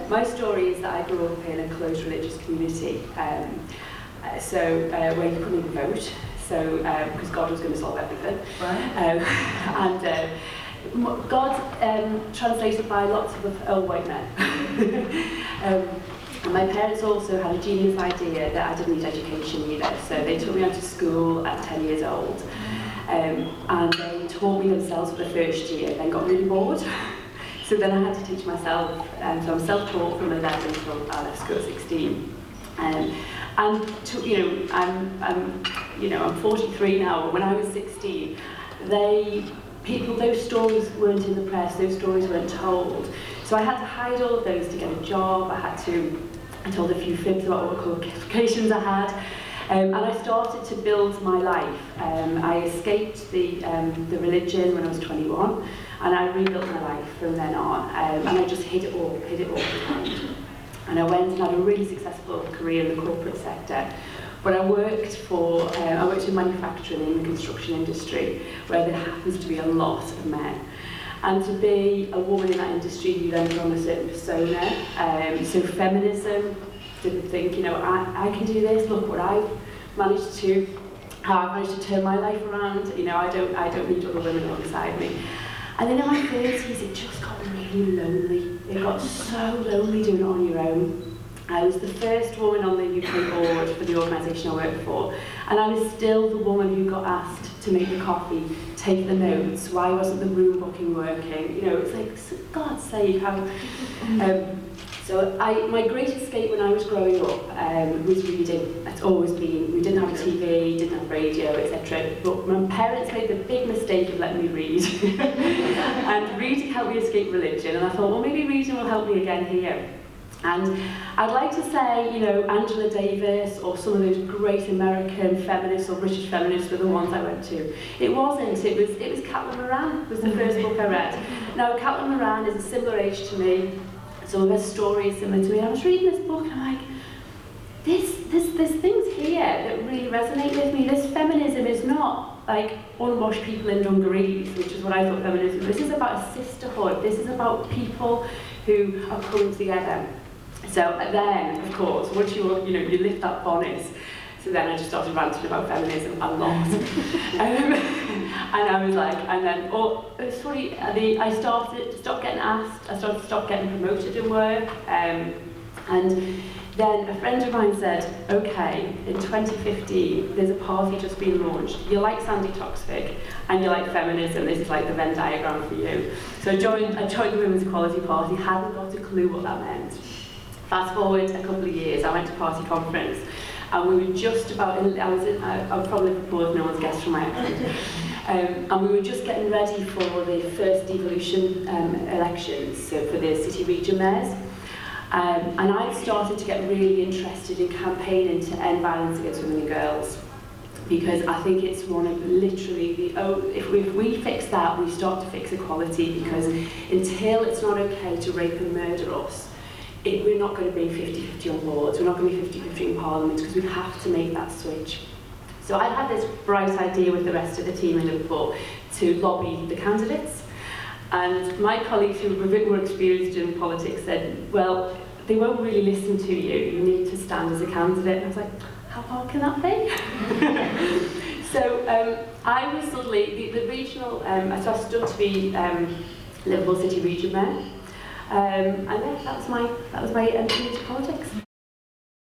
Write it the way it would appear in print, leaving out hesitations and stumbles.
My story is that I grew up in a closed religious community, where you couldn't even vote, so because God was going to solve everything. Right. God translated by lots of old white men. And my parents also had a genius idea that I didn't need education either, so they took me out to school at 10 years old, and they taught me themselves for the first year, then got really bored. So then I had to teach myself, so I'm self-taught from 11 till I left school at 16. I'm 43 now, but when I was 16, those stories weren't in the press, those stories weren't told. So I had to hide all of those to get a job. I told a few fibs about what qualifications I had. And I started to build my life. I escaped the religion when I was 21, and I rebuilt my life from then on. And I just hid it all behind. And I went and had a really successful career in the corporate sector. But I worked in manufacturing in the construction industry, where there happens to be a lot of men. And to be a woman in that industry, you then put on a certain persona. So feminism, didn't think, I can do this, look what how I've managed to turn my life around, I don't need other women alongside me. And then in my 30s, it just got really lonely. It got so lonely doing it on your own. I was the first woman on the UK board for the organisation I worked for, and I was still the woman who got asked to make the coffee, take the notes, why wasn't the room booking working? It's like, for God's sake, how... So my great escape when I was growing up was reading. It's always been. We didn't have a TV, didn't have radio, etc. But my parents made the big mistake of letting me read. And reading helped me escape religion. And I thought, well, maybe reading will help me again here. And I'd like to say, Angela Davis or some of those great American feminists or British feminists were the ones I went to. It wasn't. It was Caitlin Moran was the first book I read. Now, Caitlin Moran is a similar age to me. Some of her stories similar to me. I was reading this book and I'm like, there's things here that really resonate with me. This feminism is not like unwashed people in dungarees, which is what I thought feminism was. This is about a sisterhood. This is about people who are coming together. So then, of course, once you lift that bonnet, so then I just started ranting about feminism a lot. And I was like, it's funny, I started to stop getting asked, I started to stop getting promoted in work, and then a friend of mine said, okay, in 2015, there's a party just been launched. You like Sandy Toksvig, and you like feminism, this is like the Venn diagram for you. So I joined the Women's Equality Party, hadn't got a clue what that meant. Fast forward a couple of years, I went to party conference, and we were just about, I'm from Liverpool if no one's guessed from my accent, and we were just getting ready for the first devolution elections, so for the city region mayors. And I started to get really interested in campaigning to end violence against women and girls, because I think it's one of literally if we fix that, we start to fix equality, because until it's not okay to rape and murder us, we're not going to be 50-50 on boards, we're not going to be 50-50 in Parliament, because we have to make that switch. So I had this bright idea with the rest of the team in Liverpool to lobby the candidates. And my colleagues who were a bit more experienced in politics said, well, they won't really listen to you, you need to stand as a candidate. And I was like, how hard can that be? So I was suddenly, the regional, so I stood to be Liverpool City Region Mayor. And yeah, that was my entry into politics.